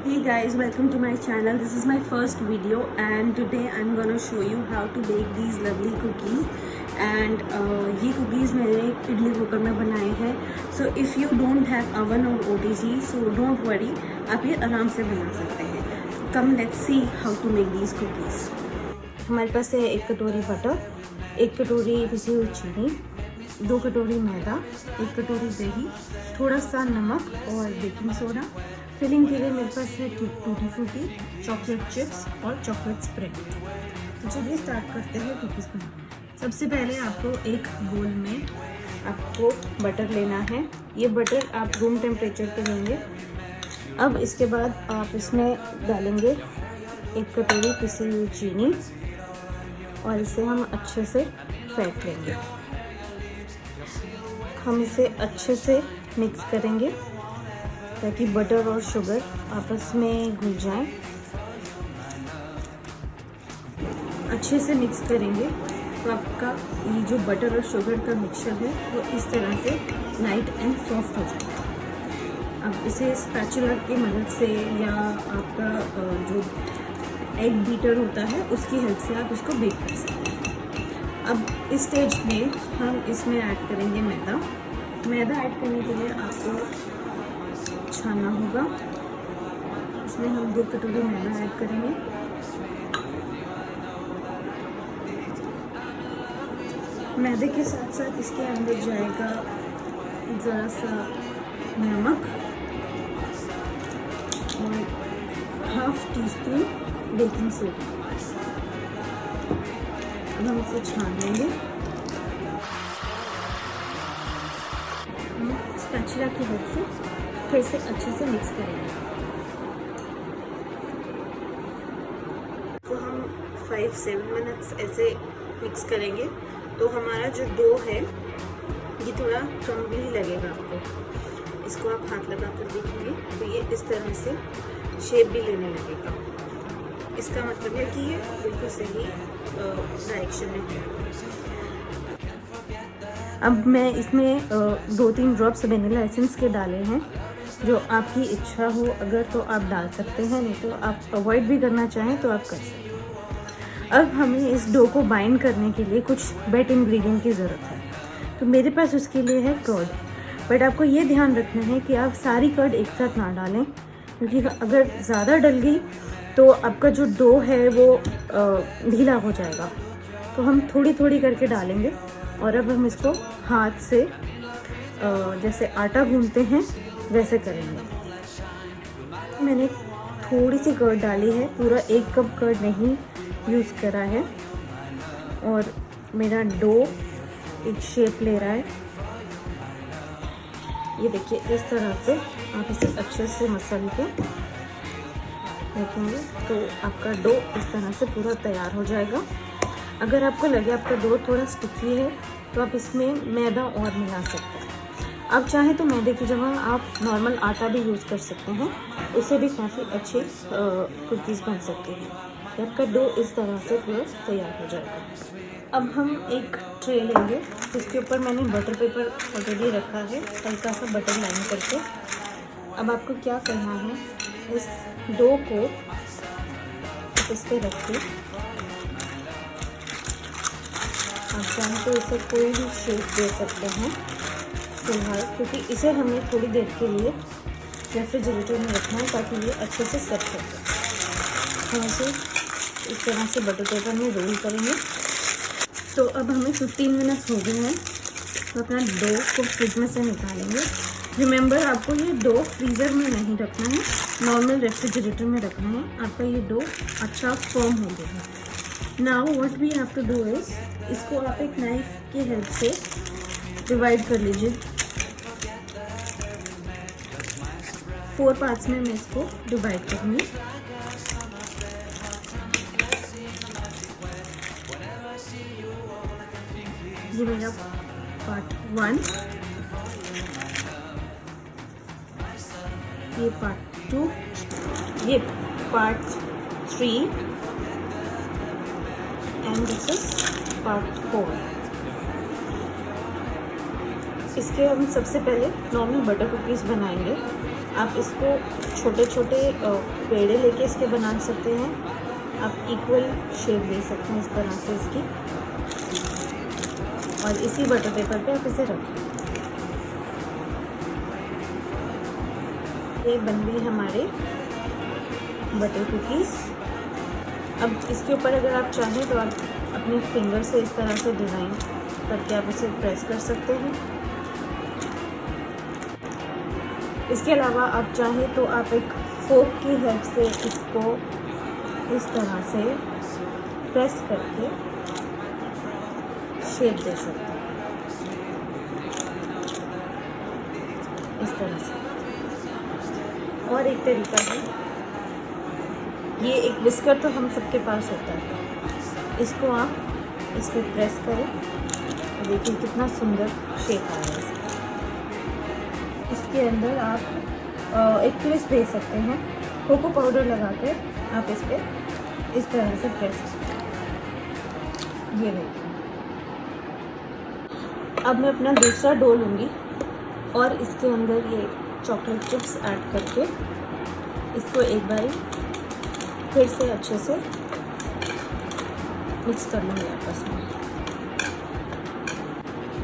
Hey guys, welcome to my channel. This is my first video and today I'm gonna show you how to bake these lovely cookies. And ये cookies मैंने idli cooker में बनाए हैं. So if you don't have oven or OTG, so don't worry, आप ये आराम से बना सकते हैं. Come let's see how to make these cookies. हमारे पास है 1 कटोरी बटर, 1 कटोरी पिसी हुई चीनी, 2 कटोरी मैदा, 1 कटोरी दही, थोड़ा सा नमक और बेकिंग सोडा. फिलिंग के लिए मेरे पास है टूटी फ्रूटी, चॉकलेट चिप्स और चॉकलेट स्प्रेड. तो चलिए स्टार्ट करते हैं कुकीज़ बनाना. सबसे पहले आपको एक बोल में आपको बटर लेना है. ये बटर आप रूम टेम्परेचर पे लेंगे. अब इसके बाद आप इसमें डालेंगे 1 कटोरी पिसी हुई चीनी और इसे हम अच्छे से फेंट लेंगे. हम इसे अच्छे से मिक्स करेंगे ताकि बटर और शुगर आपस में घुल जाएं. अच्छे से मिक्स करेंगे तो आपका ये जो बटर और शुगर का मिक्सचर है वो इस तरह से लाइट एंड सॉफ्ट हो जाएगा. अब इसे स्पैचुला की मदद से या आपका जो एग बीटर होता है उसकी हेल्प से आप इसको बेक कर सकते हैं. अब इस स्टेज में हम इसमें ऐड करेंगे मैदा. मैदा ऐड करने के लिए आपको छानना होगा. इसमें हम 2 कटोरी मैदा ऐड करेंगे. मैदे के साथ साथ इसके अंदर जाएगा ज़रा सा नमक और ½ टीस्पून बेकिंग सोडा. अब हम इसे छान लेंगे. स्पैचुला की हेल्प से फिर से अच्छे से मिक्स करेंगे. तो हम 5-7 मिनट्स ऐसे मिक्स करेंगे तो हमारा जो डो है ये थोड़ा क्रम्बली लगेगा आपको. इसको आप हाथ लगा कर देखेंगे तो ये इस तरह से शेप भी लेने लगेगा. इसका मतलब है कि ये बिल्कुल सही डायरेक्शन में है. अब मैं इसमें 2-3 ड्रॉप्स वेनिला एसेंस के डाले हैं. जो आपकी इच्छा हो अगर तो आप डाल सकते हैं, नहीं तो आप अवॉइड भी करना चाहें तो आप कर सकते हैं. अब हमें इस डो को बाइंड करने के लिए कुछ वेट इंग्रेडिएंट की ज़रूरत है. तो मेरे पास उसके लिए है कर्ड. बट आपको ये ध्यान रखना है कि आप सारी कर्ड एक साथ ना डालें, क्योंकि अगर ज़्यादा डल गई तो आपका जो डो है वो ढीला हो जाएगा. तो हम थोड़ी थोड़ी करके डालेंगे. और अब हम इसको हाथ से जैसे आटा गूंथते हैं वैसे करेंगे. मैंने थोड़ी सी कर्ड डाली है, पूरा 1 कप कर्ड नहीं यूज़ करा है. और मेरा डो एक शेप ले रहा है. ये देखिए इस तरह से आप इसे अच्छे से मसल के रखेंगे तो आपका डो इस तरह से पूरा तैयार हो जाएगा. अगर आपको लगे आपका डो थोड़ा स्टिकी है तो आप इसमें मैदा और मिला सकते हैं. आप चाहें तो मैदे की जगह आप नॉर्मल आटा भी यूज़ कर सकते हैं. उससे भी काफ़ी अच्छी कुकीज़ बन सकती हैं. आपका डो इस तरह से पूरा तैयार हो जाएगा. अब हम एक ट्रे लेंगे जिसके ऊपर मैंने बटर पेपर ऑलरेडी रखा है, हल्का सा बटर लाइन करके. अब आपको क्या करना है, इस डो को इस पर रख के आप चाहें तो इसे कोई भी शेप दे सकते हैं फिलहाल, क्योंकि इसे हमें थोड़ी देर के लिए रेफ्रिजरेटर में रखना है ताकि ये अच्छे से सेट हो जाए. हम इसे इस तरह से बटर पेपर में रोल करेंगे. तो अब हमें 15 मिनट्स हो गए हैं तो अपना डो को फ्रिज में से निकालेंगे. रिमेंबर आपको ये डो फ्रीज़र में नहीं रखना है, नॉर्मल रेफ्रिजरेटर में रखना है. आपका ये डो अच्छा फर्म हो गया है. Now what we have to do is, इसको आप एक नाइफ की हेल्प से डिवाइड कर लीजिए. 4 पार्ट्स में मैं इसको डिवाइड करूँगी. ये मेरा पार्ट 1, ये पार्ट 2, ये part 3 and this is part 4. इसके हम सबसे पहले नॉर्मल बटर कुकीज़ बनाएंगे. आप इसको छोटे छोटे पेड़े लेके इसके बना सकते हैं। आप इक्वल शेप दे सकते हैं इस तरह से इसकी, और इसी बटर पेपर पे आप इसे रखें। ये बन गई हमारे बटर कुकीज़। अब इसके ऊपर अगर आप चाहें तो आप अपने फिंगर से इस तरह से डिज़ाइन करके आप इसे प्रेस कर सकते हैं। इसके अलावा आप चाहें तो आप एक फोक की हेल्प से इसको इस तरह से प्रेस करके शेप दे सकते हैं, इस तरह से। और एक तरीका है, ये एक विस्कर तो हम सबके पास होता है, इसको आप इस पर प्रेस करें, देखिए कितना सुंदर शेप आ रहा है इसका। इसके अंदर आप एक ट्विस्ट दे सकते हैं, कोको पाउडर लगा कर आप इस पर इस तरह से प्रेस करें। ये देखिए, अब मैं अपना दूसरा डो लूँगी और इसके अंदर ये चॉकलेट चिप्स ऐड करके इसको एक बार फिर से अच्छे से मिक्स कर लूँगी आपस में।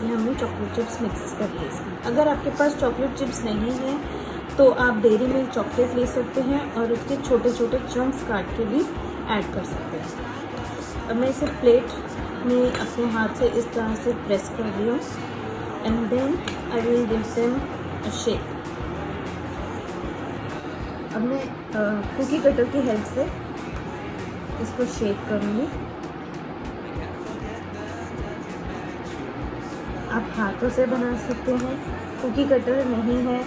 ये हमने चॉकलेट चिप्स मिक्स कर लिए इसमें। अगर आपके पास चॉकलेट चिप्स नहीं है तो आप डेयरी मिल्क चॉकलेट ले सकते हैं और उसके छोटे छोटे चंक्स काट के भी ऐड कर सकते हैं। अब मैं इसे प्लेट में अपने हाथ से इस तरह से प्रेस कर रही हूँ, and then I will give them a shape. अब मैं कुकी कटर की हेल्प से इसको शेप करूँगी। आप हाथों से बना सकते हैं, कुकी कटर नहीं है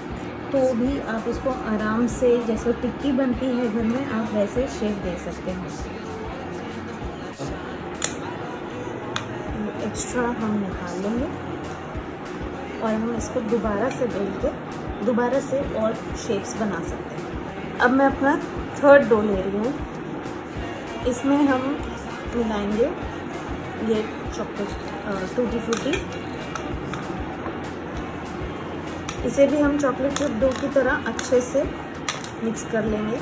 तो भी आप इसको आराम से, जैसे टिक्की बनती है घर में, आप वैसे शेप दे सकते हैं। एक्स्ट्रा हम निकाल लेंगे और हम इसको दोबारा से बेल के दोबारा से और शेप्स बना सकते हैं। अब मैं अपना थर्ड डो ले रही हूँ, इसमें हम मिलाएंगे ये चॉकलेट टूटी फ्रूटी। इसे भी हम चॉकलेट चिप डो की तरह अच्छे से मिक्स कर लेंगे।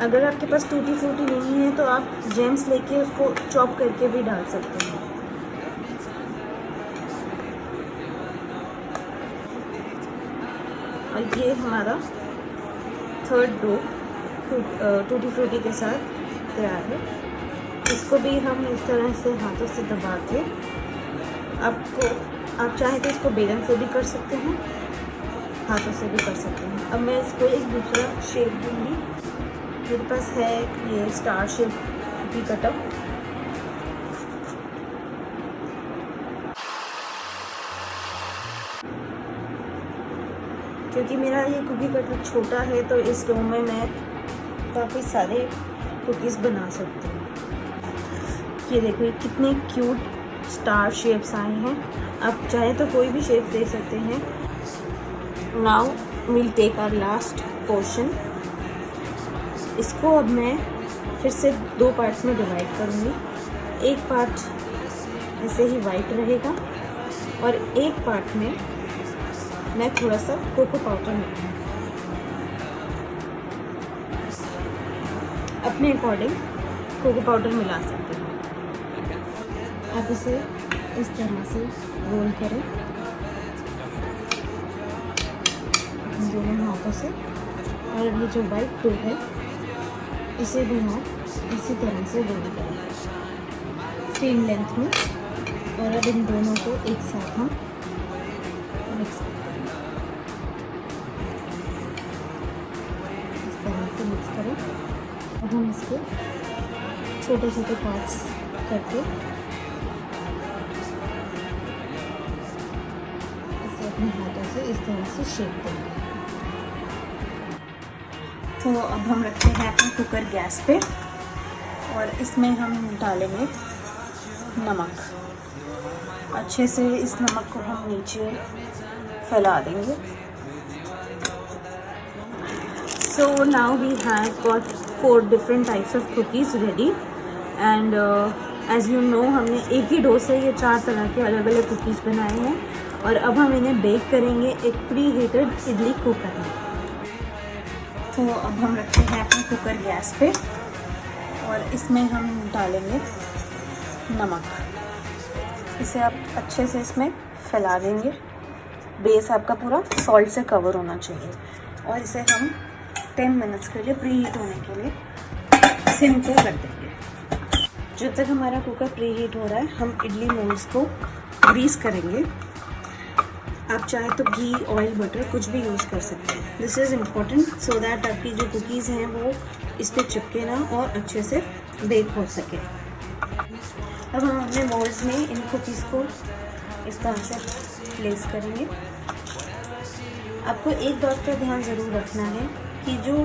अगर आपके पास टूटी फ्रूटी नहीं है तो आप जेम्स लेके उसको चॉप करके भी डाल सकते हैं। और ये हमारा थर्ड डो टूटी फ्रूटी के साथ तैयार है। इसको भी हम इस तरह से हाथों से दबा के आप चाहें तो इसको बेलन से भी कर सकते हैं, हाथों से भी कर सकते हैं। अब मैं इसको एक दूसरा शेप दूंगी। मेरे पास है ये स्टार शेप कुकी कटर। क्योंकि मेरा ये कुकी कटर छोटा है तो इस डो में मैं काफ़ी सारे कुकीज़ बना सकती हूँ। ये देखो, ये कितने क्यूट स्टार शेप्स आए हैं। आप चाहे तो कोई भी शेप दे सकते हैं। Now we'll take our last portion. इसको अब मैं फिर से दो पार्ट्स में डिवाइड करूँगी। एक पार्ट ऐसे ही वाइट रहेगा और एक पार्ट में मैं थोड़ा सा कोको पाउडर मिलाऊंगी। अपने अकॉर्डिंग कोको पाउडर मिला सकते हैं। आप इसे इस तरह से रोल करें दोनों हाथों से, और ये जो वाइट डो है इसे भी हम इसी तरह से रोल करें सेम लेंथ में। और अब इन दोनों को एक साथ हम मिक्स करें, इस तरह से मिक्स करें। अब हम इसके छोटे छोटे पार्ट्स करके इसे अपने हाथों से इस तरह से शेप देंगे। तो अब हम रखते हैं अपना कुकर गैस पे और इसमें हम डालेंगे नमक। अच्छे से इस नमक को हम नीचे फैला देंगे। So now we have got 4 different types of cookies ready and as you know हमने एक ही डो से ये 4 तरह के अलग अलग कुकीज़ बनाए हैं और अब हम इन्हें बेक करेंगे एक प्री हीटेड इडली कुकर में। तो अब हम रखते हैं अपना कुकर गैस पे और इसमें हम डालेंगे नमक। इसे आप अच्छे से इसमें फैला देंगे। बेस आपका पूरा सॉल्ट से कवर होना चाहिए और इसे हम 10 मिनट्स के लिए प्री हीट होने के लिए सिम पे रख देंगे। जब तक हमारा कुकर प्री हीट हो रहा है हम इडली मोल्ड्स को ग्रीस करेंगे। आप चाहे तो घी, ऑयल, बटर कुछ भी यूज़ कर सकते हैं। This is important so that आपकी जो कुकीज़ हैं वो इस पर चिपके ना और अच्छे से बेक हो सके। अब हम अपने मोल्ड्स में इन कुकीज़ को इस तरह से प्लेस करेंगे। आपको एक बात का ध्यान ज़रूर रखना है कि जो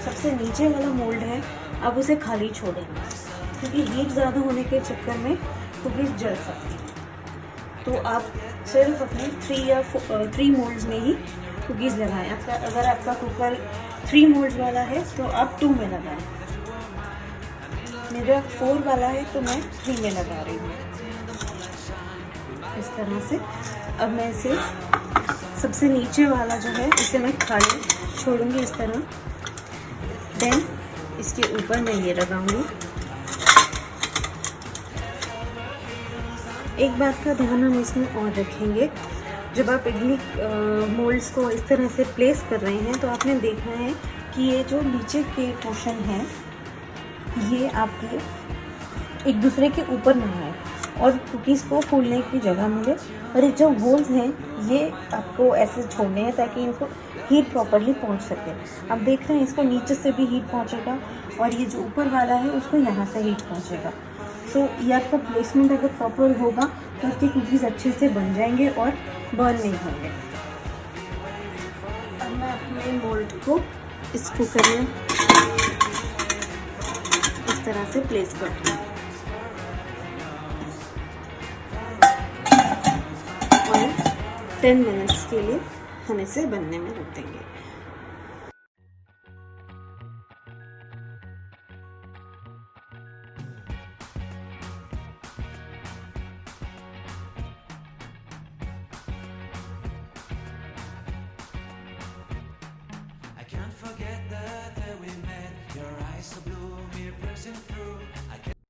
सबसे नीचे वाला मोल्ड है आप उसे खाली छोड़ेंगे, क्योंकि हीट ज़्यादा होने के चक्कर में कुकीज़ जल सकती हैं। तो आप सिर्फ अपने 3 मोल्ड्स में ही कुकीज़ लगाएं। अगर आपका कुकर 3 मोल्ड्स वाला है तो आप 2 में लगाएं। मेरा 4 वाला है तो मैं 3 में लगा रही हूँ। इस तरह से अब मैं इसे सबसे नीचे वाला जो है इसे मैं खाली छोड़ूंगी इस तरह। देन इसके ऊपर मैं ये लगाऊंगी। एक बात का ध्यान हम इसमें और रखेंगे, जब आप इडली मोल्ड्स को इस तरह से प्लेस कर रहे हैं तो आपने देखना है कि ये जो नीचे के पोर्शन है ये आपके एक दूसरे के ऊपर ना आए और कुकीज़ को फूलने की जगह मिले। और ये जो होल्स हैं ये आपको ऐसे छोड़ने हैं ताकि इनको हीट प्रॉपरली पहुंच सके। आप देख रहे हैं इसको नीचे से भी हीट पहुंचेगा और ये जो ऊपर वाला है उसको यहाँ से हीट पहुंचेगा। तो ये आपका प्लेसमेंट अगर प्रॉपर होगा तो आपके कुकीज़ अच्छे से बन जाएंगे और बर्न नहीं होंगे। अब मैं अपने मोल्ड को इस कुकर में इस तरह से प्लेस करती हूँ और 10 मिनट्स के लिए हम इसे बनने में रख देंगे। Can't forget